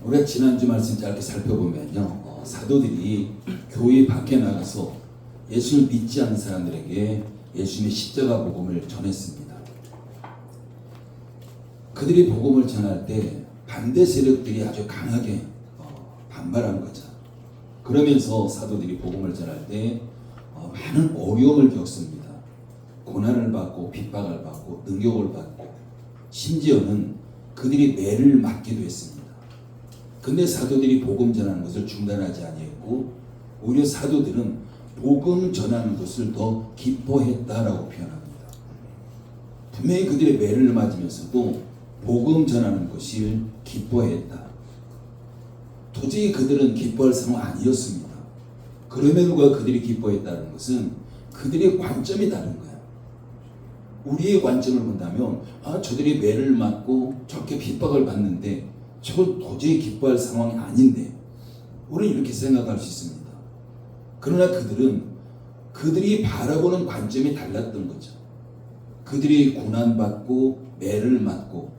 우리가 지난주 말씀 짧게 살펴보면요, 사도들이 교회 밖에 나가서 예수를 믿지 않는 사람들에게 예수님의 십자가 복음을 전했습니다. 그들이 복음을 전할 때 반대 세력들이 아주 강하게 반발한 거죠. 그러면서 사도들이 복음을 전할 때 많은 어려움을 겪습니다. 고난을 받고 핍박을 받고 능욕을 받고 심지어는 그들이 매를 맞기도 했습니다. 근데 사도들이 복음 전하는 것을 중단하지 아니했고 오히려 사도들은 복음 전하는 것을 더 기뻐했다라고 표현합니다. 분명히 그들의 매를 맞으면서도 복음 전하는 것을 기뻐했다. 도저히 그들은 기뻐할 상황 아니었습니다. 그럼에도 불구하고 그들이 기뻐했다는 것은 그들의 관점이 다른 거야. 우리의 관점을 본다면 저들이 매를 맞고 저렇게 핍박을 받는데 저걸 도저히 기뻐할 상황이 아닌데 우리는 이렇게 생각할 수 있습니다. 그러나 그들이 바라보는 관점이 달랐던 거죠. 그들이 고난받고 매를 맞고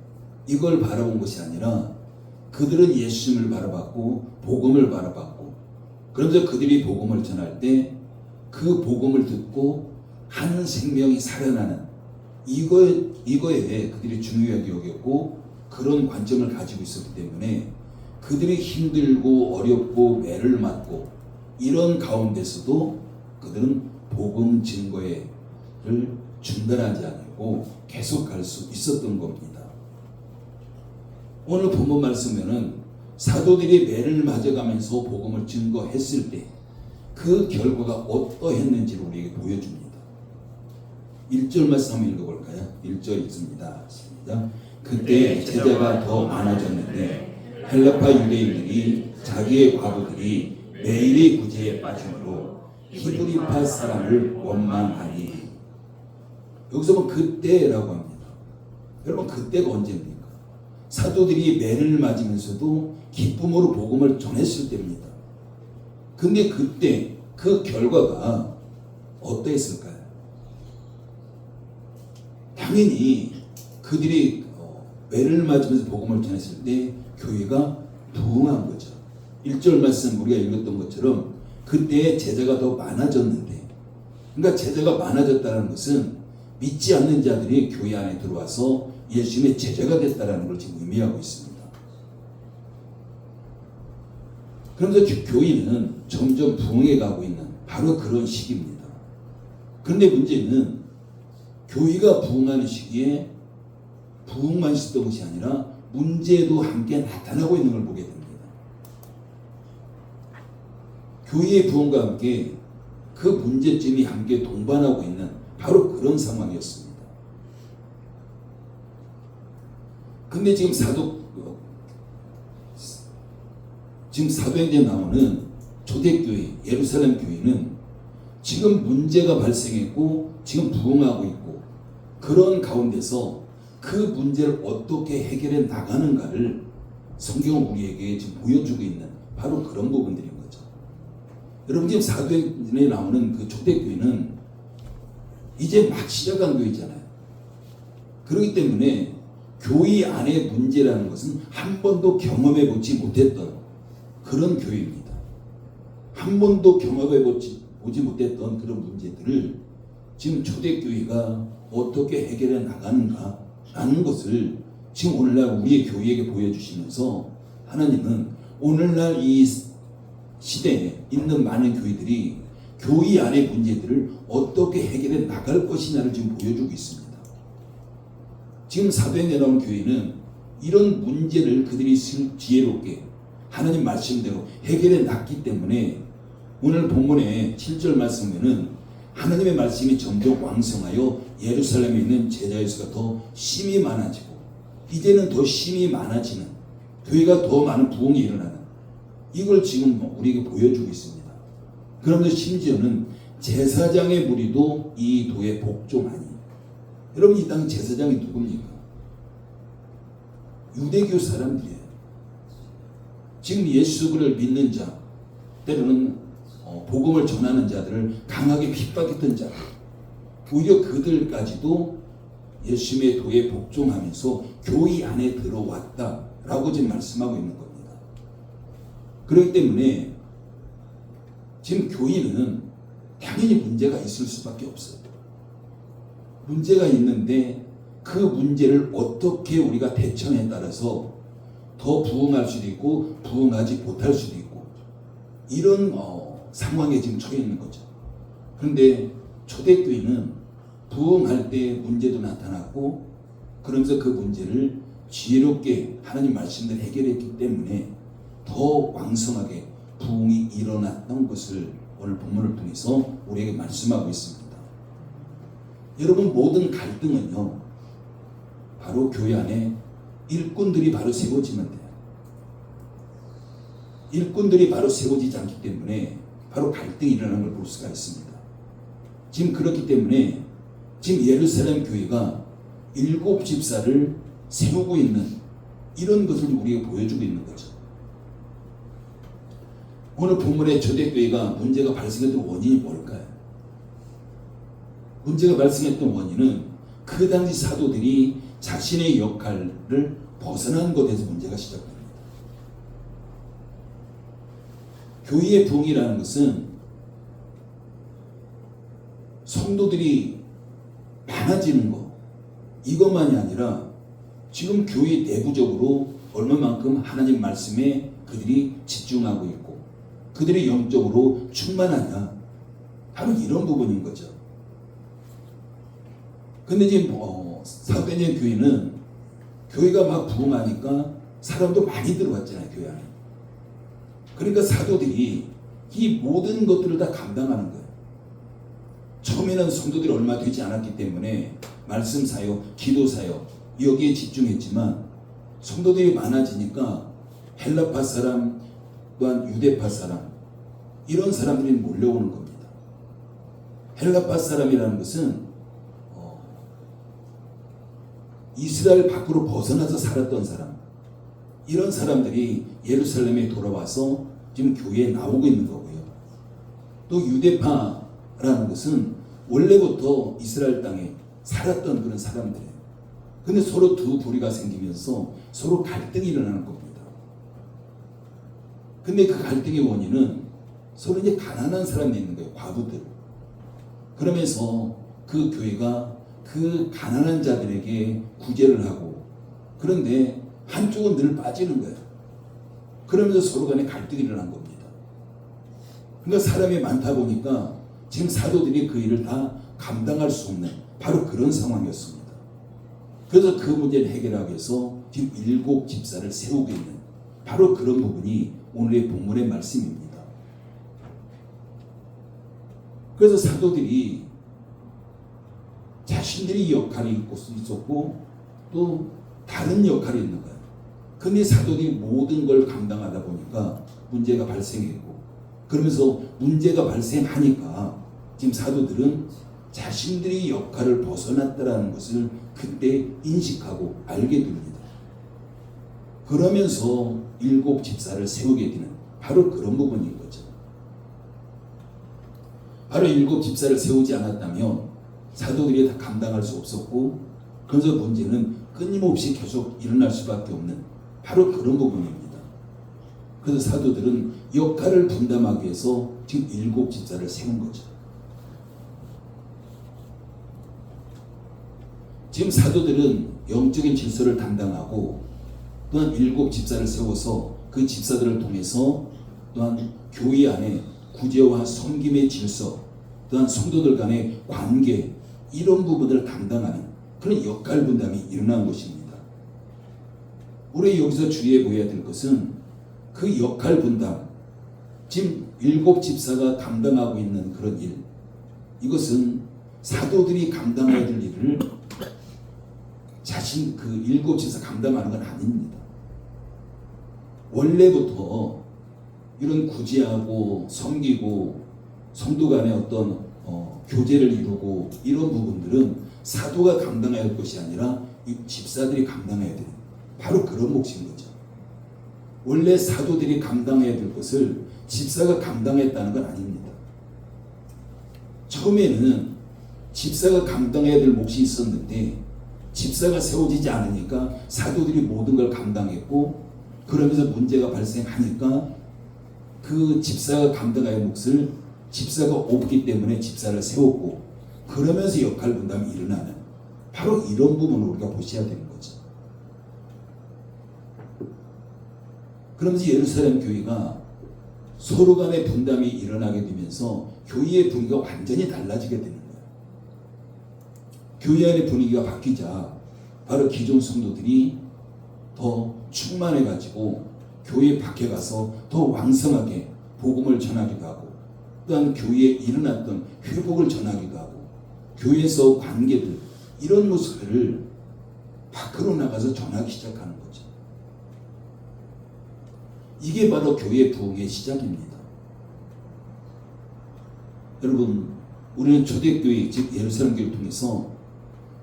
이걸 바라본 것이 아니라 그들은 예수님을 바라봤고 복음을 바라봤고 그러면서 그들이 복음을 전할 때 그 복음을 듣고 한 생명이 살아나는 이거에 그들이 중요하게 여겼고 그런 관점을 가지고 있었기 때문에 그들이 힘들고 어렵고 매를 맞고 이런 가운데서도 그들은 복음 증거를 중단하지 않고 계속 갈 수 있었던 겁니다. 오늘 본문 말씀에는 사도들이 매를 맞아가면서 복음을 증거했을 때 그 결과가 어떠했는지를 우리에게 보여줍니다. 1절 말씀 한번 읽어볼까요? 1절 읽습니다. 시작. 그때 제자가 더 많아졌는데 헬라파 유대인들이 자기의 과부들이 매일의 구제에 빠짐으로 히브리파 사람을 원망하니 여기서 보면 그때라고 합니다. 여러분 그때가 언제입니까? 사도들이 매를 맞으면서도 기쁨으로 복음을 전했을 때입니다. 근데 그때 그 결과가 어떠했을까요? 당연히 그들이 매를 맞으면서 복음을 전했을 때 교회가 부흥한 거죠. 1절 말씀 우리가 읽었던 것처럼 그때 제자가 더 많아졌는데 그러니까 제자가 많아졌다는 것은 믿지 않는 자들이 교회 안에 들어와서 예수님의 제자가 됐다는 걸 지금 의미하고 있습니다. 그러면서 교회는 점점 부흥해 가고 있는 바로 그런 시기입니다. 그런데 문제는 교회가 부흥하는 시기에 부흥만 있었던 것이 아니라 문제도 함께 나타나고 있는 걸 보게 됩니다. 교회의 부흥과 함께 그 문제점이 함께 동반하고 있는 바로 그런 상황이었습니다. 근데 지금 사도행전에 나오는 초대교회, 예루살렘 교회는 지금 문제가 발생했고 지금 부흥하고 있고 그런 가운데서 그 문제를 어떻게 해결해 나가는가를 성경은 우리에게 지금 보여주고 있는 바로 그런 부분들인 거죠. 여러분 지금 사도행전에 나오는 그 초대교회는 이제 막 시작한 교회잖아요. 그렇기 때문에 교회 안의 문제라는 것은 한 번도 경험해 보지 못했던 그런 교회입니다. 한 번도 경험해 보지 못했던 그런 문제들을 지금 초대교회가 어떻게 해결해 나가는가 라는 것을 지금 오늘날 우리의 교회에게 보여주시면서 하나님은 오늘날 이 시대에 있는 많은 교회들이 교회 안의 문제들을 어떻게 해결해 나갈 것이냐를 지금 보여주고 있습니다. 지금 사도행전에 나온 교회는 이런 문제를 그들이 지혜롭게 하나님 말씀대로 해결해 놨기 때문에 오늘 본문의 7절 말씀에는 하나님의 말씀이 점점 왕성하여 예루살렘에 있는 제자의 수가 더 심히 많아지고 이제는 더 심히 많아지는 교회가 더 많은 부흥이 일어나는 이걸 지금 우리에게 보여주고 있습니다. 그러면서 심지어는 제사장의 무리도 이 도에 복종하니 여러분 이 땅 제사장이 누굽니까? 유대교 사람들이에요. 지금 예수를 믿는 자 때로는 복음을 전하는 자들을 강하게 핍박했던 자들 오히려 그들까지도 예수님의 도에 복종하면서 교회 안에 들어왔다라고 지금 말씀하고 있는 겁니다. 그렇기 때문에 지금 교회는 당연히 문제가 있을 수밖에 없어요. 문제가 있는데 그 문제를 어떻게 우리가 대처에 따라서 더 부응할 수도 있고 부응하지 못할 수도 있고 이런 상황에 지금 처해 있는 거죠. 그런데 초대교회는 부응할 때 문제도 나타났고 그러면서 그 문제를 지혜롭게 하나님 말씀대로 해결했기 때문에 더 왕성하게 부흥이 일어났던 것을 오늘 본문을 통해서 우리에게 말씀하고 있습니다. 여러분, 모든 갈등은요 바로 교회 안에 일꾼들이 바로 세워지면 돼요. 일꾼들이 바로 세워지지 않기 때문에 바로 갈등이 일어나는 걸 볼 수가 있습니다. 지금 그렇기 때문에 지금 예루살렘 교회가 7 집사를 세우고 있는 이런 것을 우리에게 보여주고 있는 거죠. 오늘 본문의 초대교회가 문제가 발생했던 원인이 뭘까요? 문제가 발생했던 원인은 그 당시 사도들이 자신의 역할을 벗어난 것에서 문제가 시작됩니다. 교회의 부흥이라는 것은 성도들이 많아지는 것 이것만이 아니라 지금 교회 내부적으로 얼마만큼 하나님 말씀에 그들이 집중하고 있고 그들이 영적으로 충만하냐 바로 이런 부분인 거죠. 근데 지금 사도행전 교회는 교회가 막 부흥하니까 사람도 많이 들어왔잖아요, 교회 안에. 그러니까 사도들이 이 모든 것들을 다 감당하는 거예요. 처음에는 성도들이 얼마 되지 않았기 때문에 말씀 사역, 기도 사역 여기에 집중했지만 성도들이 많아지니까 헬라파 사람 또한 유대파 사람 이런 사람들이 몰려오는 겁니다. 헬라파 사람이라는 것은 이스라엘 밖으로 벗어나서 살았던 사람 이런 사람들이 예루살렘에 돌아와서 지금 교회에 나오고 있는 거고요. 또 유대파라는 것은 원래부터 이스라엘 땅에 살았던 그런 사람들이에요. 근데 서로 두 부류가 생기면서 서로 갈등이 일어나는 겁니다. 근데 그 갈등의 원인은 서로 이제 가난한 사람이 있는 거예요. 과부들. 그러면서 그 교회가 그 가난한 자들에게 구제를 하고 그런데 한쪽은 늘 빠지는 거예요. 그러면서 서로 간에 갈등이 일어난 겁니다. 그러니까 사람이 많다 보니까 지금 사도들이 그 일을 다 감당할 수 없는 바로 그런 상황이었습니다. 그래서 그 문제를 해결하기 위해서 지금 7 집사를 세우고 있는 바로 그런 부분이 오늘의 본문의 말씀입니다. 그래서 사도들이 자신들이 역할이 있었고 또 다른 역할이 있는 거예요. 근데 사도들이 모든 걸 감당하다 보니까 문제가 발생했고 그러면서 문제가 발생하니까 지금 사도들은 자신들이 역할을 벗어났다라는 것을 그때 인식하고 알게 됩니다. 그러면서 7 집사를 세우게 되는 바로 그런 부분인 거죠. 바로 7 집사를 세우지 않았다면 사도들이 다 감당할 수 없었고 그래서 문제는 끊임없이 계속 일어날 수밖에 없는 바로 그런 부분입니다. 그래서 사도들은 역할을 분담하기 위해서 지금 7 집사를 세운 거죠. 지금 사도들은 영적인 질서를 담당하고 또한 7 집사를 세워서 그 집사들을 통해서 또한 교회 안에 구제와 섬김의 질서 또한 성도들 간의 관계 이런 부분들을 담당하는 그런 역할 분담이 일어난 것입니다. 우리 여기서 주의해 보아야 될 것은 그 역할 분담 지금 7 집사가 감당하고 있는 그런 일 이것은 사도들이 감당해야 될 일을 자신 그 7 집사 감당하는 건 아닙니다. 원래부터 이런 구제하고 섬기고 성도 간의 어떤 교제를 이루고 이런 부분들은 사도가 감당해야 할 것이 아니라 이 집사들이 감당해야 되는 바로 그런 몫인 거죠. 원래 사도들이 감당해야 될 것을 집사가 감당했다는 건 아닙니다. 처음에는 집사가 감당해야 될 몫이 있었는데 집사가 세워지지 않으니까 사도들이 모든 걸 감당했고 그러면서 문제가 발생하니까 그 집사가 감당할 몫을 집사가 없기 때문에 집사를 세웠고, 그러면서 역할 분담이 일어나는 바로 이런 부분을 우리가 보셔야 되는 거죠. 그러면서 예루살렘 교회가 서로 간의 분담이 일어나게 되면서 교회의 분위기가 완전히 달라지게 되는 거예요. 교회 안의 분위기가 바뀌자 바로 기존 성도들이 더 충만해가지고 교회 밖에 가서 더 왕성하게 복음을 전하기도 하고, 또한 교회에 일어났던 회복을 전하기도 하고, 교회에서 관계들 이런 모습을 밖으로 나가서 전하기 시작하는 거죠. 이게 바로 교회 부흥의 시작입니다. 여러분, 우리는 초대교회 즉 예루살렘 교회를 통해서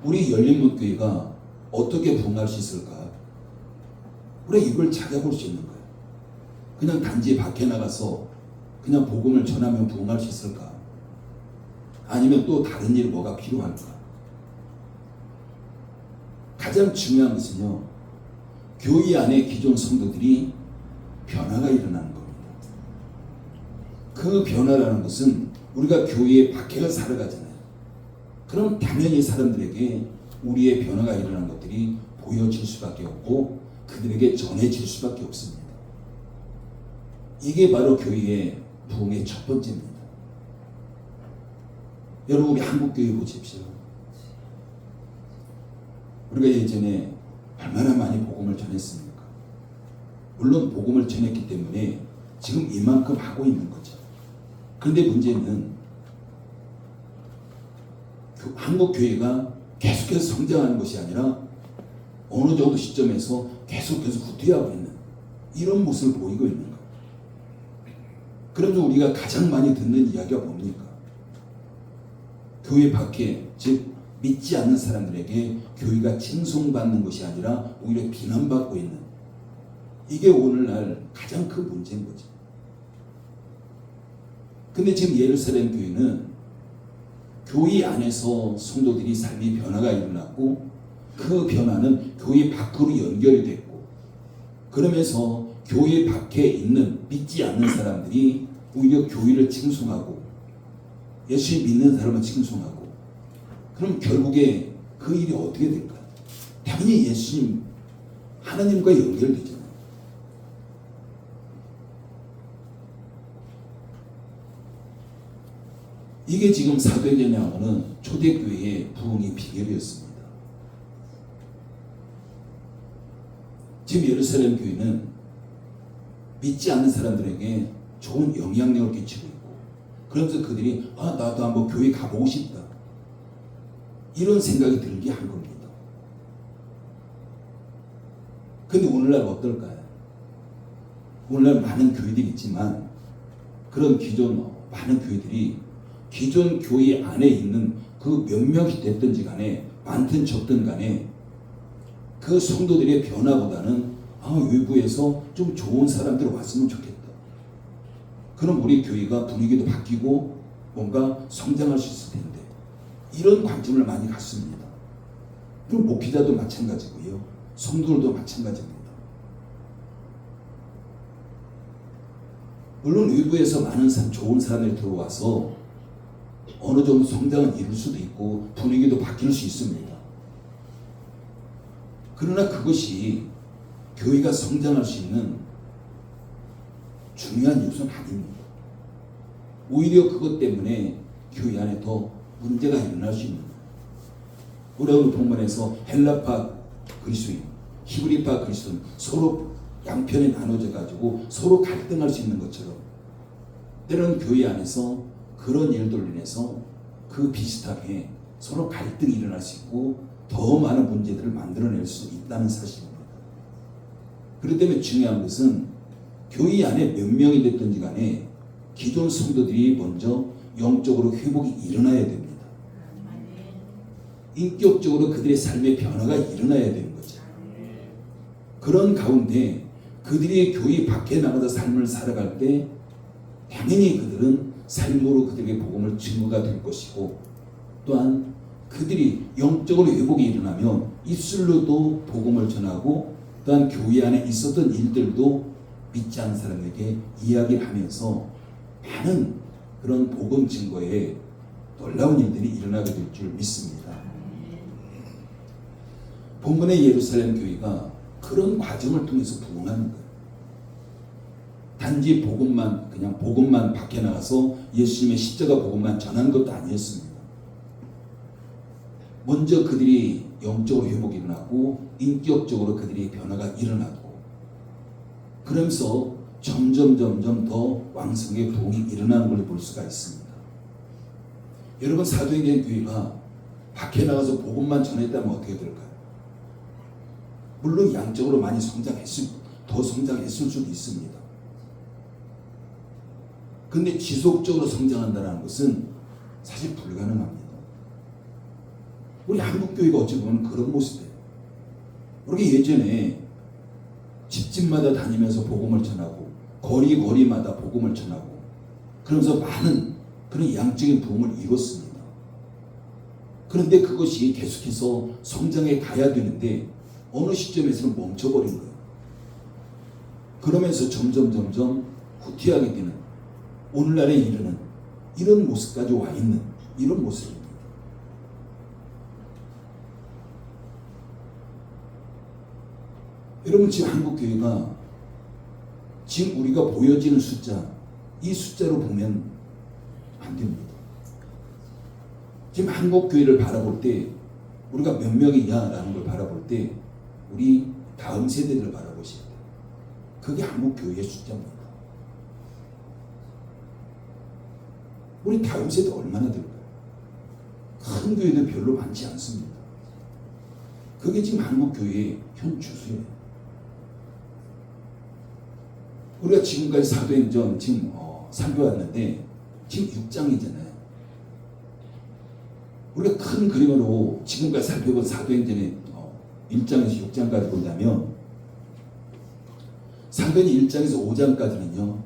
우리 열린문교회가 어떻게 부흥할 수 있을까? 우리가 이걸 찾아볼 수 있는 거예요. 그냥 단지 밖에 나가서 그냥 복음을 전하면 부흥할 수 있을까? 아니면 또 다른 일 뭐가 필요할까? 가장 중요한 것은요, 교회 안에 기존 성도들이 변화가 일어나는 겁니다. 그 변화라는 것은 우리가 교회 밖에 살아가잖아요. 그럼 당연히 사람들에게 우리의 변화가 일어난 것들이 보여질 수밖에 없고 그들에게 전해질 수밖에 없습니다. 이게 바로 교회의 부흥의 첫 번째입니다. 여러분, 우리 한국교회 보십시오. 우리가 예전에 얼마나 많이 복음을 전했습니까? 물론 복음을 전했기 때문에 지금 이만큼 하고 있는 거죠. 그런데 문제는 한국교회가 계속해서 성장하는 것이 아니라 어느 정도 시점에서 계속해서 후퇴하고 있는 이런 모습을 보이고 있는 거예요. 그러면서 우리가 가장 많이 듣는 이야기가 뭡니까? 교회 밖에, 즉 믿지 않는 사람들에게 교회가 칭송받는 것이 아니라 오히려 비난받고 있는, 이게 오늘날 가장 큰 문제인 거죠. 근데 지금 예루살렘 교회는 교회 안에서 성도들이 삶의 변화가 일어났고, 그 변화는 교회 밖으로 연결이 됐고, 그러면서 교회 밖에 있는 믿지 않는 사람들이 오히려 교회를 칭송하고 예수님 믿는 사람을 칭송하고, 그럼 결국에 그 일이 어떻게 될까요? 당연히 예수님, 하나님과 연결되잖아요. 이게 지금 사도행전에 나오는 초대교회의 부흥의 비결이었습니다. 지금 예루살렘 교회는 믿지 않는 사람들에게 좋은 영향력을 끼치고 있고, 그러면서 그들이 나도 한번 교회 가보고 싶다, 이런 생각이 들게 한 겁니다. 근데 오늘날 어떨까요? 오늘날 많은 교회들이 있지만 그런 기존 많은 교회들이 기존 교회 안에 있는 그 몇 명이 됐든지 간에, 많든 적든 간에 그 성도들의 변화보다는 외부에서 좀 좋은 사람들 왔으면 좋겠다. 그럼 우리 교회가 분위기도 바뀌고 뭔가 성장할 수 있을 텐데, 이런 관점을 많이 갖습니다. 그럼 목회자도 마찬가지고요, 성도들도 마찬가지입니다. 물론 외부에서 많은 좋은 사람들이 들어와서 어느 정도 성장을 이룰 수도 있고 분위기도 바뀔 수 있습니다. 그러나 그것이 교회가 성장할 수 있는 중요한 요소는 아닙니다. 오히려 그것 때문에 교회 안에 더 문제가 일어날 수 있는 거예요. 우리 오늘 본문에서 헬라파 그리스도인, 히브리파 그리스도인 서로 양편에 나눠져 가지고 서로 갈등할 수 있는 것처럼, 때로는 교회 안에서 그런 일들로 인해서 그 비슷하게 서로 갈등이 일어날 수 있고 더 많은 문제들을 만들어낼 수 있다는 사실입니다. 그렇기 때문에 중요한 것은 교회 안에 몇 명이 됐든지 간에 기존 성도들이 먼저 영적으로 회복이 일어나야 됩니다. 인격적으로 그들의 삶의 변화가 일어나야 되는 거죠. 그런 가운데 그들이 교회 밖에 나가서 삶을 살아갈 때 당연히 그들은 삶으로 그들에게 복음을 증거가 될 것이고, 또한 그들이 영적으로 회복이 일어나면 입술로도 복음을 전하고, 또한 교회 안에 있었던 일들도 믿지 않는 사람에게 이야기를 하면서 많은 그런 복음 증거에 놀라운 일들이 일어나게 될 줄 믿습니다. 본문의 예루살렘 교회가 그런 과정을 통해서 부흥하는 거예요. 단지 그냥 복음만 밖에 나가서 예수님의 십자가 복음만 전한 것도 아니었습니다. 먼저 그들이 영적으로 회복이 일어나고 인격적으로 그들이 변화가 일어나고 그러면서 점점 더 왕성의 부흥이 일어나는 걸 볼 수가 있습니다. 여러분, 사도행전 교회가 밖에 나가서 복음만 전했다면 어떻게 될까요? 물론 양적으로 많이 더 성장했을 수도 있습니다. 근데 지속적으로 성장한다는 것은 사실 불가능합니다. 우리 한국교회가 어찌 보면 그런 모습이에요. 우리가 예전에 집집마다 다니면서 복음을 전하고 거리마다 복음을 전하고 그러면서 많은 그런 양적인 부흥을 이뤘습니다. 그런데 그것이 계속해서 성장해 가야 되는데 어느 시점에서는 멈춰버린 거예요. 그러면서 점점 후퇴하게 되는 오늘날에 이르는 이런 모습까지 와 있는 이런 모습입니다. 여러분, 지금 한국교회가 지금 우리가 보여지는 숫자, 이 숫자로 보면 안 됩니다. 지금 한국교회를 바라볼 때 우리가 몇 명이냐라는 걸 바라볼 때 우리 다음 세대를 바라보셔야 돼요. 그게 한국교회의 숫자입니다. 우리 다음 세대 얼마나 될까요? 큰 교회도 별로 많지 않습니다. 그게 지금 한국교회의 현 추세예요. 우리가 지금까지 사도행전 지금 살펴왔는데 지금 6장이잖아요. 우리가 큰 그림으로 지금까지 살펴본 사도행전의 1장에서 6장까지 본다면 사도행전 1장에서 5장까지는요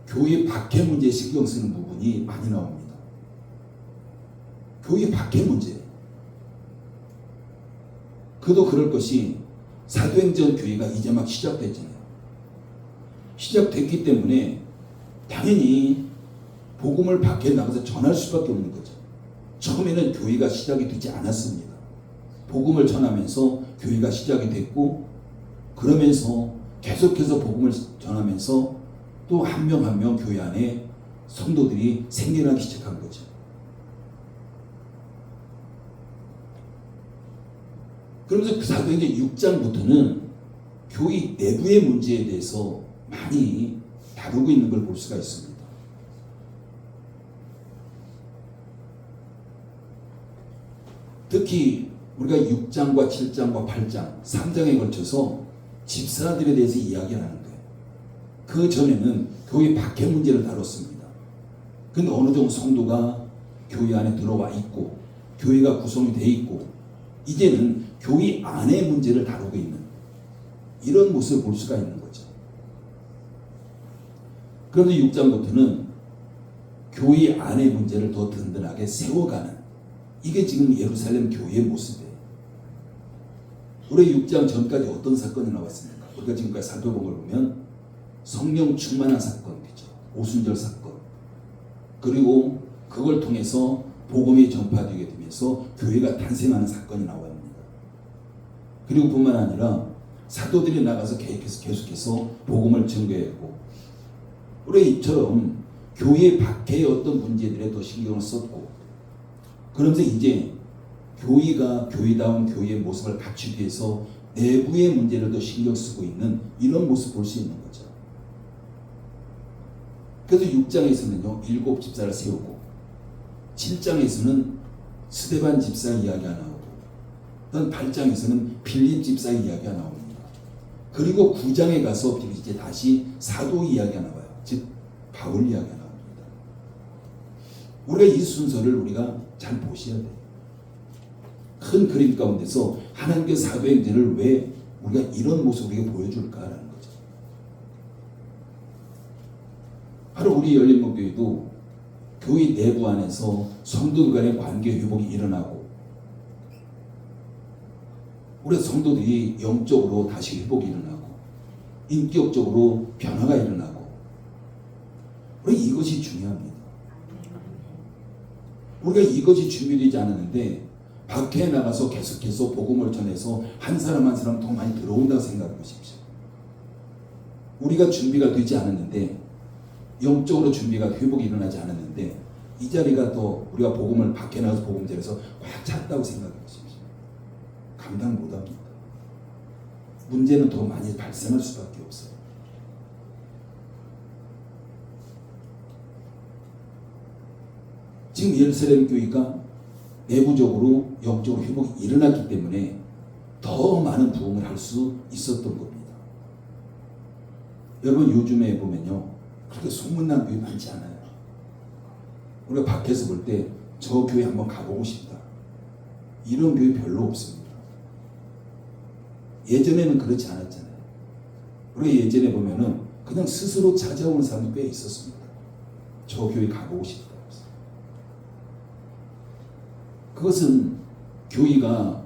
교회 박해 문제에 신경 쓰는 부분이 많이 나옵니다. 교회 박해 문제. 그도 그럴 것이 사도행전 교회가 이제 막 시작됐잖아요. 시작됐기 때문에 당연히 복음을 밖에 나가서 전할 수밖에 없는 거죠. 처음에는 교회가 시작이 되지 않았습니다. 복음을 전하면서 교회가 시작이 됐고 그러면서 계속해서 복음을 전하면서 또 한 명 한 명 교회 안에 성도들이 생겨나기 시작한 거죠. 그러면서 그 사도행전 6장부터는 교회 내부의 문제에 대해서 많이 다루고 있는 걸 볼 수가 있습니다. 특히 우리가 6장과 7장과 8장, 3장에 걸쳐서 집사들에 대해서 이야기하는 거예요. 그 전에는 교회 박해 문제를 다뤘습니다. 근데 어느 정도 성도가 교회 안에 들어와 있고 교회가 구성이 돼 있고 이제는 교회 안의 문제를 다루고 있는 이런 모습을 볼 수가 있는 거죠. 그런데 6장부터는 교회 안의 문제를 더 든든하게 세워가는 이게 지금 예루살렘 교회의 모습이에요. 우리 6장 전까지 어떤 사건이 나왔습니까? 우리가 지금까지 살펴본 걸 보면 성령 충만한 사건이죠. 오순절 사건. 그리고 그걸 통해서 복음이 전파되게 되면서 교회가 탄생하는 사건이 나옵니다. 그리고 뿐만 아니라 사도들이 나가서 계속해서 복음을 전개했고 우리 이처럼 교회 밖의 어떤 문제들에 더 신경을 썼고 그러면서 이제 교회가 교회다운 교회의 모습을 갖추기 위해서 내부의 문제를 더 신경 쓰고 있는 이런 모습 볼 수 있는 거죠. 그래서 6장에서는요 7 집사를 세우고 7장에서는 스데반 집사 이야기가 나오고 8장에서는 빌립 집사 이야기가 나옵니다. 그리고 9장에 가서 이제 다시 사도 이야기가 나와요. 즉 바울 이야기가 나옵니다. 우리가 이 순서를 우리가 잘 보셔야 돼요. 큰 그림 가운데서 하나님께 사도행전을 왜 우리가 이런 모습으로 보여줄까라는 거죠. 바로 우리 열린목교회도 교회 내부 안에서 성도들 간의 관계 회복이 일어나고 우리 성도들이 영적으로 다시 회복이 일어나고 인격적으로 변화가 일어나고, 우리 이것이 중요합니다. 우리가 이것이 준비되지 않았는데 밖에 나가서 계속해서 복음을 전해서 한 사람 한 사람 더 많이 들어온다고 생각해 보십시오. 우리가 준비가 되지 않았는데, 영적으로 준비가 회복이 일어나지 않았는데, 이 자리가 또 우리가 복음을 밖에 나가서 복음 전해서 꽉 찼다고 생각해 보십시오. 감당 못합니다. 문제는 더 많이 발생할 수밖에 없어요. 지금 예루살렘 교회가 내부적으로 영적으로 회복이 일어났기 때문에 더 많은 부흥을 할 수 있었던 겁니다. 여러분, 요즘에 보면요, 그렇게 소문난 교회 많지 않아요. 우리가 밖에서 볼 때 저 교회 한번 가보고 싶다, 이런 교회 별로 없습니다. 예전에는 그렇지 않았잖아요. 우리가 예전에 보면은 그냥 스스로 찾아오는 사람이 꽤 있었습니다. 저 교회 가보고 싶다. 그것은 교회가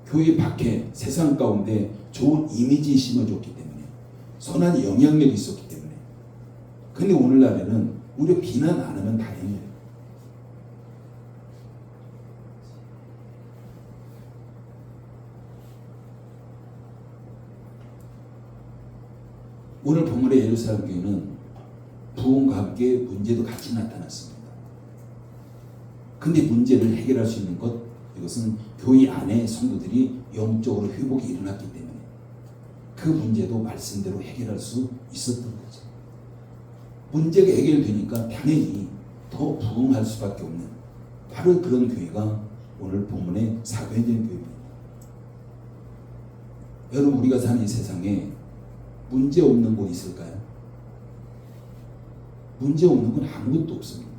교회 밖에 세상 가운데 좋은 이미지 심어줬기 때문에, 선한 영향력이 있었기 때문에. 근데 오늘날에는 우리가 비난 안 하면 다행이에요. 오늘 본문의 예루살렘 교회는 부흥과 함께 문제도 같이 나타났습니다. 근데 문제를 해결할 수 있는 것, 이것은 교회 안에 성도들이 영적으로 회복이 일어났기 때문에 그 문제도 말씀대로 해결할 수 있었던 거죠. 문제가 해결되니까 당연히 더 부흥할 수밖에 없는 바로 그런 교회가 오늘 본문의 사도행전 교회입니다. 여러분, 우리가 사는 이 세상에 문제 없는 곳 있을까요? 문제 없는 건 아무것도 없습니다.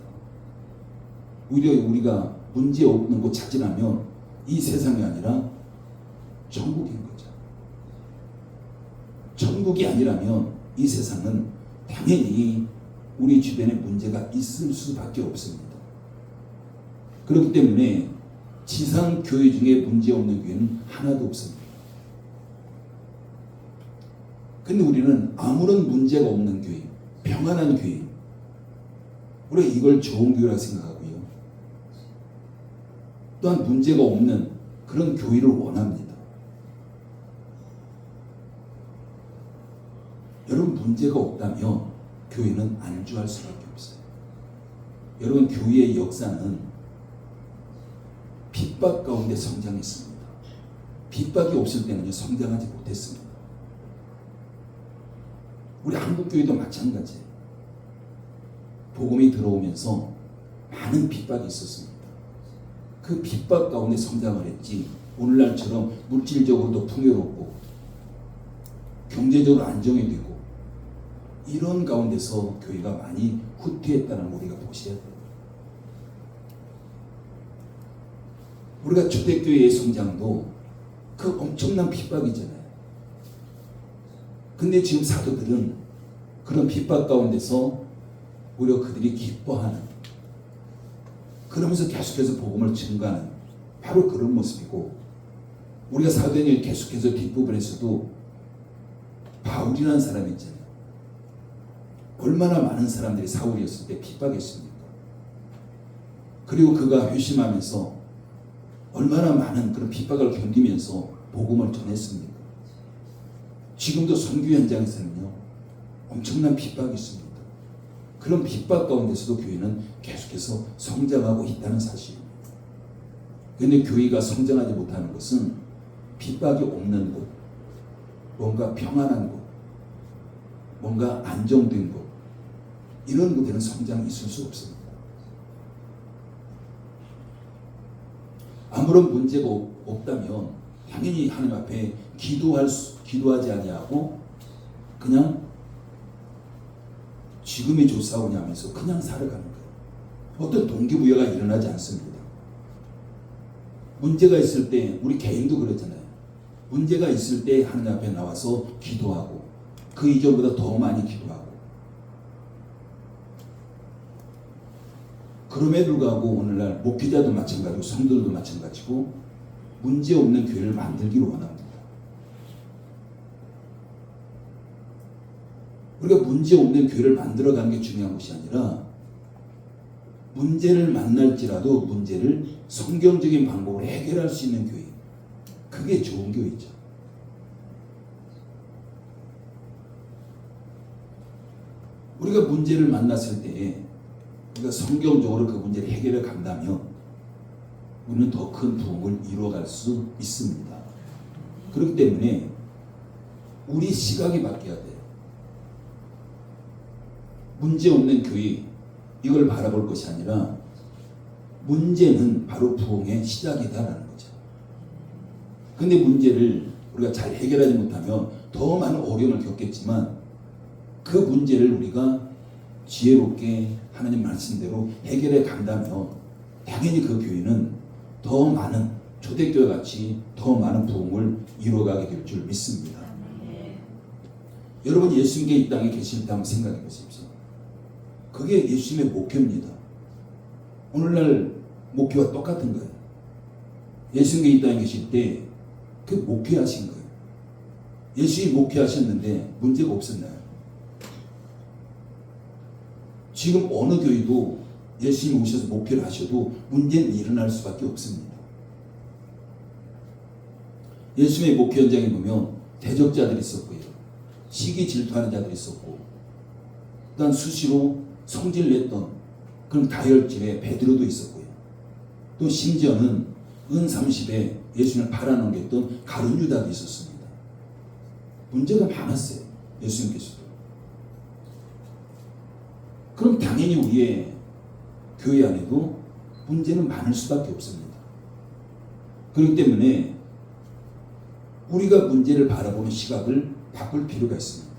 오히려 우리가 문제 없는 곳 찾으려면 이 세상이 아니라 천국인 거죠. 천국이 아니라면 이 세상은 당연히 우리 주변에 문제가 있을 수밖에 없습니다. 그렇기 때문에 지상 교회 중에 문제 없는 교회는 하나도 없습니다. 근데 우리는 아무런 문제가 없는 교회, 평안한 교회, 우리가 이걸 좋은 교회라고 생각하고요. 또한 문제가 없는 그런 교회를 원합니다. 여러분, 문제가 없다면 교회는 안주할 수밖에 없어요. 여러분, 교회의 역사는 핍박 가운데 성장했습니다. 핍박이 없을 때는 성장하지 못했습니다. 우리 한국교회도 마찬가지예요. 복음이 들어오면서 많은 핍박이 있었습니다. 그 핍박 가운데 성장을 했지, 오늘날처럼 물질적으로도 풍요롭고 경제적으로 안정이 되고 이런 가운데서 교회가 많이 후퇴했다는 걸 우리가 보셔야 돼요. 우리가 초대교회의 성장도 그 엄청난 핍박이잖아요. 근데 지금 사도들은 그런 핍박 가운데서 오히려 그들이 기뻐하는, 그러면서 계속해서 복음을 증거하는 바로 그런 모습이고, 우리가 사도행전 계속해서 뒷부분에서도 바울이라는 사람이 있잖아요. 얼마나 많은 사람들이 사울이었을 때 핍박했습니까? 그리고 그가 회심하면서 얼마나 많은 그런 핍박을 견디면서 복음을 전했습니까? 지금도 선교 현장에서는요, 엄청난 핍박이 있습니다. 그런 핍박 가운데서도 교회는 계속해서 성장하고 있다는 사실입니다. 그런데 교회가 성장하지 못하는 것은 핍박이 없는 곳, 뭔가 평안한 곳, 뭔가 안정된 곳, 이런 곳에는 성장이 있을 수 없습니다. 아무런 문제가 없다면 당연히 하나님 앞에 기도하지 아니하고 그냥 지금이 좋사오냐 하면서 그냥 살아가는 거예요. 어떤 동기부여가 일어나지 않습니다. 문제가 있을 때 우리 개인도 그러잖아요. 문제가 있을 때 하나님 앞에 나와서 기도하고 그 이전보다 더 많이 기도하고, 그럼에도 불구하고 오늘날 목회자도 마찬가지고 성도들도 마찬가지고 문제 없는 교회를 만들기를 원합니다. 우리가 문제 없는 교회를 만들어가는 게 중요한 것이 아니라 문제를 만날지라도 문제를 성경적인 방법으로 해결할 수 있는 교회, 그게 좋은 교회죠. 우리가 문제를 만났을 때 우리가 성경적으로 그 문제를 해결해 간다면 우리는 더 큰 부흥을 이루어갈 수 있습니다. 그렇기 때문에 우리 시각이 바뀌어야 돼요. 문제 없는 교회, 이걸 바라볼 것이 아니라 문제는 바로 부흥의 시작이다라는 거죠. 근데 문제를 우리가 잘 해결하지 못하면 더 많은 어려움을 겪겠지만 그 문제를 우리가 지혜롭게 하나님 말씀대로 해결해 간다면 당연히 그 교회는 더 많은 초대교회 같이 더 많은 부흥을 이루어가게 될 줄 믿습니다. 여러분 예수님께 이 땅에 계실 때 한번 생각해 보십시오. 그게 예수님의 목표입니다. 오늘날 목표와 똑같은 거예요. 예수님께 이 땅에 계실 때 그 목회하신 거예요. 예수님이 목회하셨는데 문제가 없었나요? 지금 어느 교회도 예수님이 오셔서 목회를 하셔도 문제는 일어날 수밖에 없습니다. 예수님의 목회 현장에 보면 대적자들이 있었고요. 시기 질투하는 자들이 있었고, 또한 수시로 성질냈던 그런 다혈질의 베드로도 있었고요. 또 심지어는 은 30에 예수님을 팔아넘겼던 가룟 유다도 있었습니다. 문제가 많았어요. 예수님께서도. 그럼 당연히 우리의 교회 안에도 문제는 많을 수밖에 없습니다. 그렇기 때문에 우리가 문제를 바라보는 시각을 바꿀 필요가 있습니다.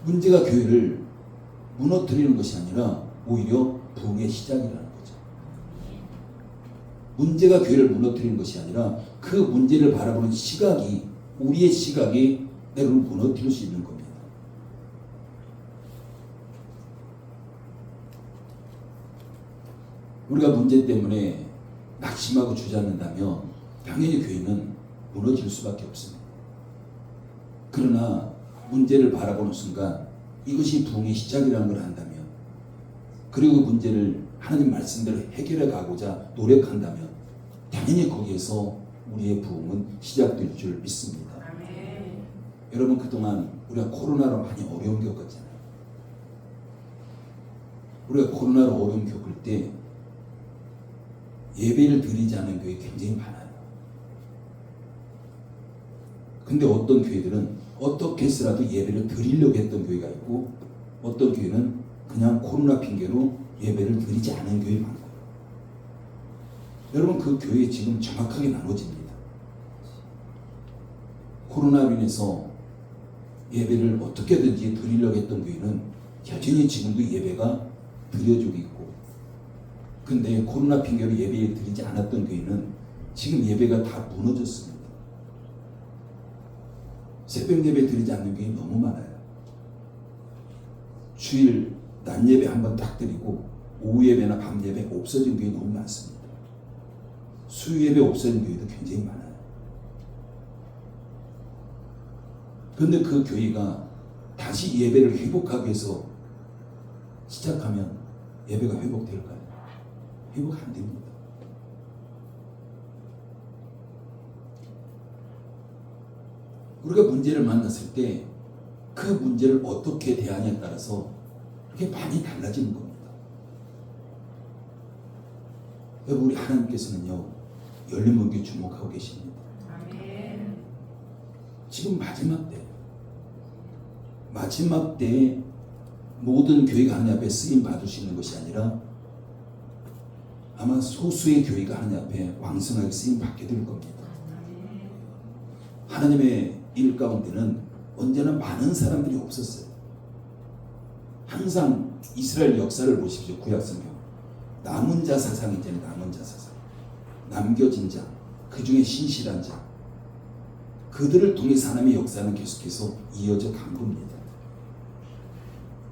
문제가 교회를 무너뜨리는 것이 아니라 오히려 부흥의 시작이라는 거죠. 문제가 교회를 무너뜨리는 것이 아니라 그 문제를 바라보는 시각이, 우리의 시각이 때로는 무너뜨릴 수 있는 겁니다. 우리가 문제 때문에 낙심하고 주저앉는다면 당연히 교회는 무너질 수밖에 없습니다. 그러나 문제를 바라보는 순간 이것이 부흥의 시작이라는 걸 한다면, 그리고 문제를 하나님 말씀대로 해결해 가고자 노력한다면 당연히 거기에서 우리의 부흥은 시작될 줄 믿습니다. 아멘. 여러분 그동안 우리가 코로나로 많이 어려움 겪었잖아요. 우리가 코로나로 어려움 겪을 때 예배를 드리지 않은 교회 굉장히 많아요. 근데 어떤 교회들은 어떻게 해서라도 예배를 드리려고 했던 교회가 있고, 어떤 교회는 그냥 코로나 핑계로 예배를 드리지 않은 교회 많고, 여러분 그 교회 지금 정확하게 나눠집니다. 코로나로 인해서 예배를 어떻게든지 드리려고 했던 교회는 여전히 지금도 예배가 드려지고 있고, 근데 코로나 핑계로 예배 드리지 않았던 교회는 지금 예배가 다 무너졌습니다. 새벽 예배 드리지 않는 교회 너무 많아요. 주일 낮 예배 한번 딱 드리고 오후 예배나 밤 예배 없어진 교회 너무 많습니다. 수요 예배 없어진 교회도 굉장히 많아요. 그런데 그 교회가 다시 예배를 회복하기 위해서 시작하면 예배가 회복될까요? 회복 안 됩니다. 우리가 문제를 만났을 때 그 문제를 어떻게 대하냐에 따라서 그게 많이 달라지는 겁니다. 여러분 우리 하나님께서는요 열린 문교에 주목하고 계십니다. 아멘. 지금 마지막 때에 모든 교회가 하나님 앞에 쓰임 받을 수 있는 것이 아니라 아마 소수의 교회가 하나님 앞에 왕성하게 쓰임 받게 될 겁니다. 하나님의 일 가운데는 언제나 많은 사람들이 없었어요. 항상 이스라엘 역사를 보십시오. 구약성경 남은 자 사상이 있잖아요. 남은 자 사상, 남겨진 자, 그 중에 신실한 자, 그들을 통해서 하나님의 역사는 계속해서 이어져 간 겁니다.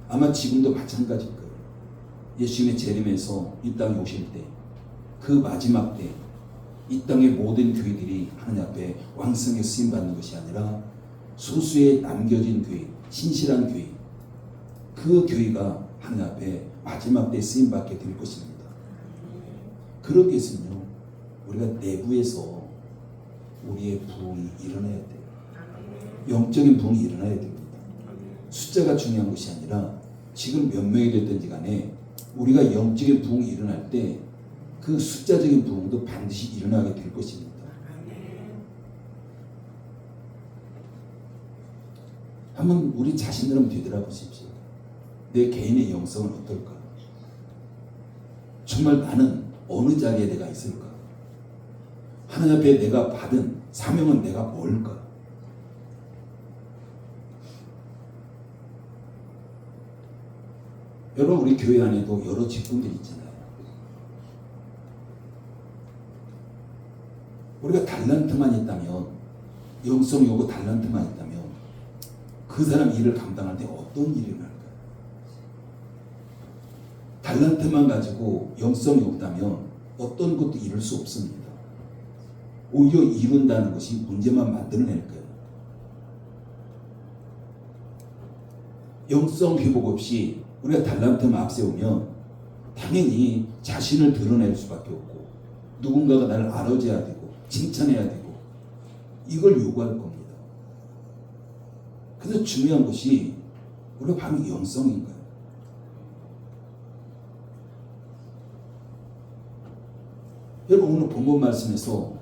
아마 지금도 마찬가지일 거예요. 예수님의 재림에서 이 땅에 오실 때, 그 마지막 때 이 땅의 모든 교회들이 하나님 앞에 왕성하게 쓰임받는 것이 아니라 소수의 남겨진 교회, 신실한 교회, 그 교회가 하나님 앞에 마지막 때 쓰임받게 될 것입니다. 그렇게 해서요, 우리가 내부에서 우리의 부흥이 일어나야 돼요. 영적인 부흥이 일어나야 됩니다. 숫자가 중요한 것이 아니라 지금 몇 명이 됐든지 간에 우리가 영적인 부흥이 일어날 때 그 숫자적인 부흥도 반드시 일어나게 될 것입니다. 한번 우리 자신을 한번 되돌아보십시오. 내 개인의 영성은 어떨까? 정말 나는 어느 자리에 내가 있을까? 하나님 앞에 내가 받은 사명은 내가 뭘까? 여러분, 우리 교회 안에도 여러 직분들이 있잖아요. 우리가 달란트만 있다면, 영성이 오고 달란트만 있다면 그 사람 일을 감당할 때 어떤 일이 일어날까요? 달란트만 가지고 영성이 없다면 어떤 것도 이룰 수 없습니다. 오히려 이룬다는 것이 문제만 만들어낼 거예요. 영성 회복 없이 우리가 달란트만 앞세우면 당연히 자신을 드러낼 수밖에 없고 누군가가 나를 알아줘야 되고 칭찬해야 되고 이걸 요구할 겁니다. 그래서 중요한 것이 우리가 바로 영성인 거예요. 여러분, 오늘 본문 말씀에서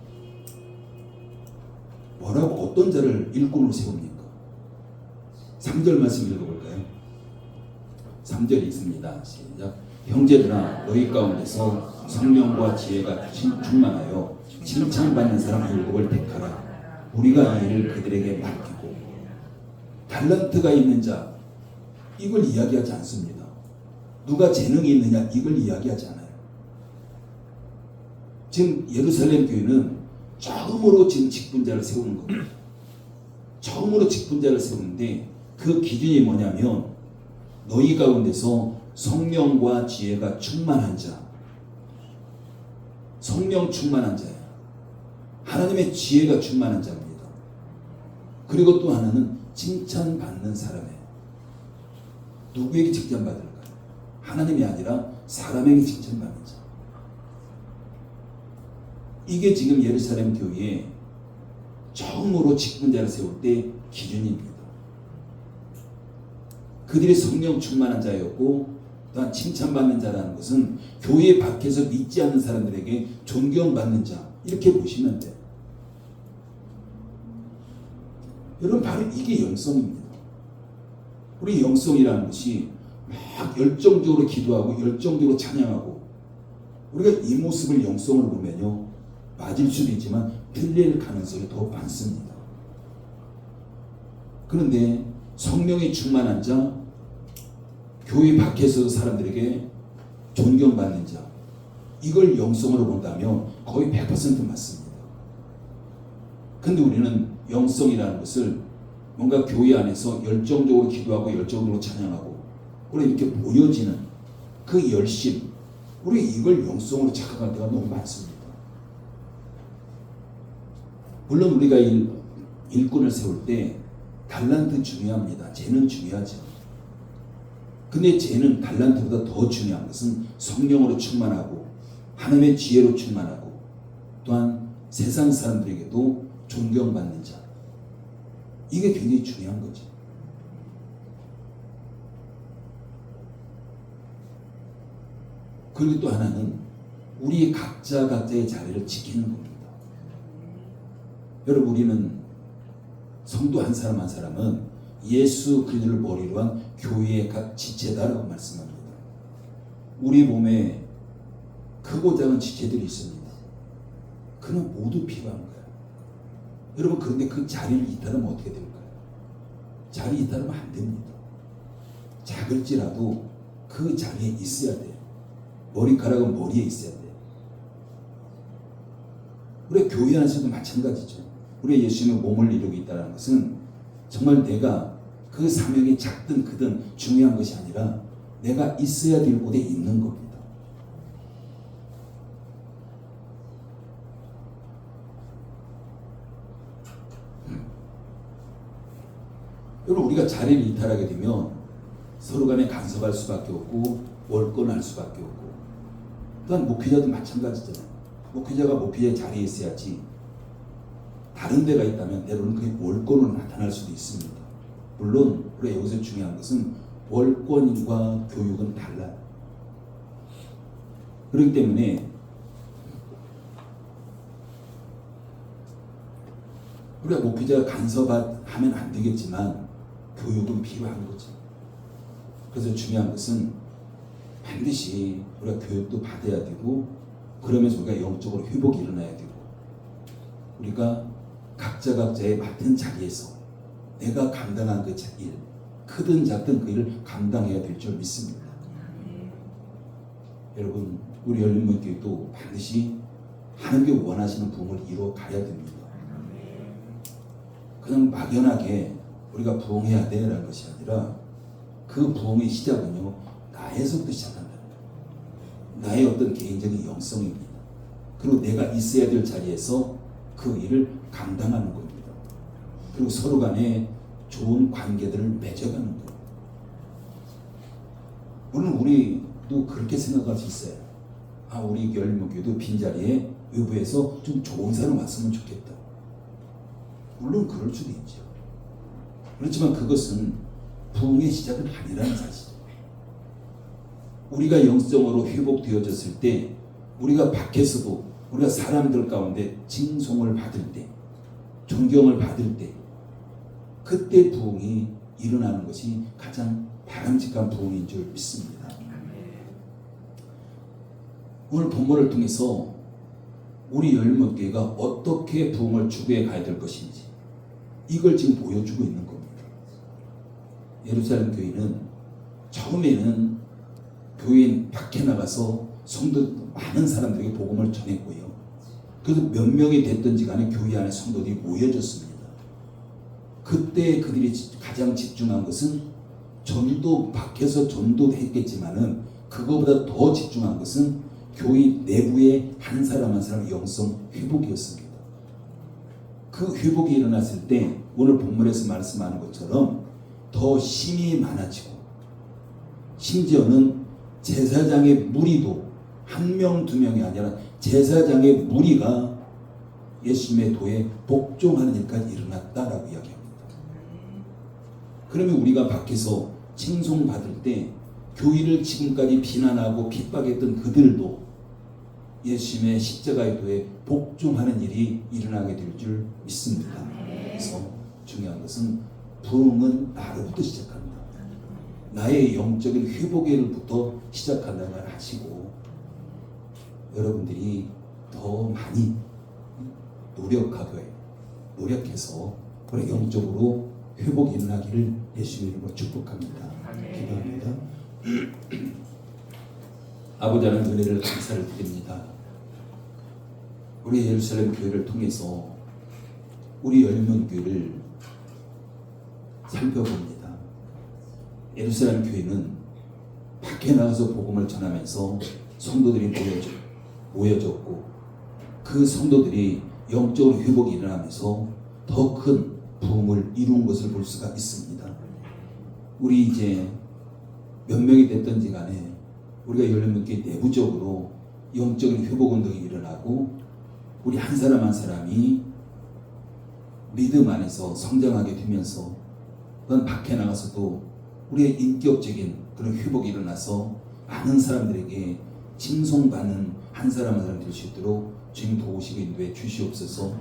뭐라고 어떤 자를 일꾼으로 세웁니까? 3절 말씀 읽어볼까요? 3절 읽습니다. 시작. 형제들아, 너희 가운데서 성령과 지혜가 충만하여 칭찬받는 사람 7을 택하라. 우리가 이 일을 그들에게 맡기고. 달란트가 있는 자, 이걸 이야기하지 않습니다. 누가 재능이 있느냐, 이걸 이야기하지 않아요. 지금 예루살렘 교회는 처음으로 지금 직분자를 세우는 겁니다. 처음으로 직분자를 세우는데 그 기준이 뭐냐면 너희 가운데서 성령과 지혜가 충만한 자, 성령 충만한 자야. 하나님의 지혜가 충만한 자입니다. 그리고 또 하나는 칭찬받는 사람이에요. 누구에게 칭찬받을까요? 하나님이 아니라 사람에게 칭찬받는 자. 이게 지금 예루살렘 교회에 처음으로 직분자를 세울 때 기준입니다. 그들이 성령 충만한 자였고 또한 칭찬받는 자라는 것은 교회 밖에서 믿지 않는 사람들에게 존경받는 자, 이렇게 보시면 돼요. 여러분, 바로 이게 영성입니다. 우리 영성이라는 것이 막 열정적으로 기도하고 열정적으로 찬양하고 우리가 이 모습을 영성으로 보면요, 맞을 수도 있지만 틀릴 가능성이 더 많습니다. 그런데 성령이 충만한 자, 교회 밖에서 사람들에게 존경받는 자, 이걸 영성으로 본다면 거의 100% 맞습니다. 근데 우리는 영성이라는 것을 뭔가 교회 안에서 열정적으로 기도하고 열정적으로 찬양하고 우리 이렇게 보여지는 그 열심, 우리 이걸 영성으로 착각할 때가 너무 많습니다. 물론 우리가 일꾼을 세울 때 달란트 중요합니다. 재능 중요하죠. 근데 재능, 달란트보다 더 중요한 것은 성령으로 충만하고 하나님의 지혜로 충만하고 또한 세상 사람들에게도 존경받는 자, 이게 굉장히 중요한 거죠. 그리고 또 하나는 우리 각자의 자리를 지키는 겁니다. 여러분, 우리는 성도 한 사람 한 사람은 예수 그리스도를 머리로 한 교회의 각 지체다라고 말씀합니다. 우리 몸에 크고 작은 지체들이 있습니다. 그는 모두 필요한 거예요. 여러분, 그런데 그 자리를 이탈하면 어떻게 될까요? 자리 이탈하면 안 됩니다. 작을지라도 그 자리에 있어야 돼요. 머리카락은 머리에 있어야 돼요. 우리 교회 안에서도 마찬가지죠. 우리 예수님의 몸을 이루고 있다는 것은 정말 내가 그 사명이 작든 크든 중요한 것이 아니라 내가 있어야 될 곳에 있는 겁니다. 그럼 우리가 자리를 이탈하게 되면 서로 간에 간섭할 수밖에 없고 월권할 수밖에 없고, 또한 목회자도 마찬가지잖아요. 목회자가 목회자의 자리에 있어야지 다른 데가 있다면 때로는 그게 월권으로 나타날 수도 있습니다. 물론 우리가 여기서 중요한 것은 월권과 교육은 달라요. 그렇기 때문에 우리가 목회자가 간섭하면 안 되겠지만 교육은 필요한 거죠. 그래서 중요한 것은 반드시 우리가 교육도 받아야 되고, 그러면서 우리가 영적으로 회복이 일어나야 되고, 우리가 각자의 맡은 자리에서 내가 감당한 그 일, 크든 작든 그 일을 감당해야 될 줄 믿습니다. 여러분, 우리 열린문교회도 반드시 하나님께 원하시는 부흥을 이루어 가야 됩니다. 그냥 막연하게 우리가 부흥해야 되라는 것이 아니라 그 부흥의 시작은요, 나에서부터 시작한다. 나의 어떤 개인적인 영성입니다. 그리고 내가 있어야 될 자리에서 그 일을 감당하는 겁니다. 그리고 서로 간에 좋은 관계들을 맺어가는 거예요. 물론 우리도 그렇게 생각할 수 있어요. 우리 열린문교회도 빈자리에 외부에서 좀 좋은 사람 왔으면 좋겠다. 물론 그럴 수도 있죠. 그렇지만 그것은 부흥의 시작은 아니라는 사실이에요. 우리가 영성으로 회복되어졌을 때, 우리가 밖에서도 우리가 사람들 가운데 칭송을 받을 때, 존경을 받을 때, 그때 부흥이 일어나는 것이 가장 바람직한 부흥인 줄 믿습니다. 오늘 본문을 통해서 우리 열린문교회가 어떻게 부흥을 추구해 가야 될 것인지, 이걸 지금 보여주고 있는 겁니다. 예루살렘 교회는 처음에는 교인 밖에 나가서 성도 많은 사람들에게 복음을 전했고요. 그래서 몇 명이 됐든지 간에 교회 안에 성도들이 모여졌습니다. 그때 그들이 가장 집중한 것은 전도, 밖에서 전도도 했겠지만은 그거보다 더 집중한 것은 교인 내부의 한 사람 한 사람의 영성 회복이었습니다. 그 회복이 일어났을 때 오늘 본문에서 말씀하는 것처럼 더 힘이 많아지고, 심지어는 제사장의 무리도 한 명, 두 명이 아니라 제사장의 무리가 예수님의 도에 복종하는 일까지 일어났다라고 이야기합니다. 그러면 우리가 밖에서 칭송받을 때 교회를 지금까지 비난하고 핍박했던 그들도 예수님의 십자가의 도에 복종하는 일이 일어나게 될 줄 믿습니다. 그래서 중요한 것은 부흥은 나로부터 시작합니다. 나의 영적인 회복의 일부터 시작한다는 걸 아시고, 여러분들이 더 많이 노력해서 우리 영적으로 회복이 일어나기를 예수님의 이름으로 축복합니다. 기도합니다. 아버지 하나님, 은혜를 감사를 드립니다. 우리 예루살렘 교회를 통해서 우리 열린문교회를 살펴봅니다. 예루살렘 교회는 밖에 나가서 복음을 전하면서 성도들이 모여졌고, 그 성도들이 영적으로 회복이 일어나면서 더 큰 부흥을 이룬 것을 볼 수가 있습니다. 우리 이제 몇 명이 됐든지 간에 우리가 열린문교회 내부적으로 영적인 회복 운동이 일어나고, 우리 한 사람 한 사람이 믿음 안에서 성장하게 되면서, 또한 밖에 나가서도 우리의 인격적인 그런 회복이 일어나서 많은 사람들에게 칭송받는 한 사람 한 사람 될 수 있도록 주님 도우시고 인도해 주시옵소서.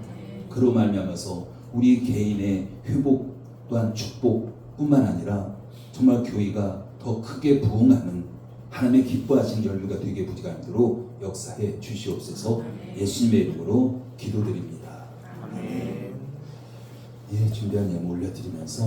그로 말미암아서 우리 개인의 회복 또한 축복뿐만 아니라 정말 교회가 더 크게 부흥하는 하나님의 기뻐하시는 열매가 되게 부지간도록 역사해 주시옵소서. 예수님의 이름으로 기도드립니다. 예, 준비한 예물 올려드리면서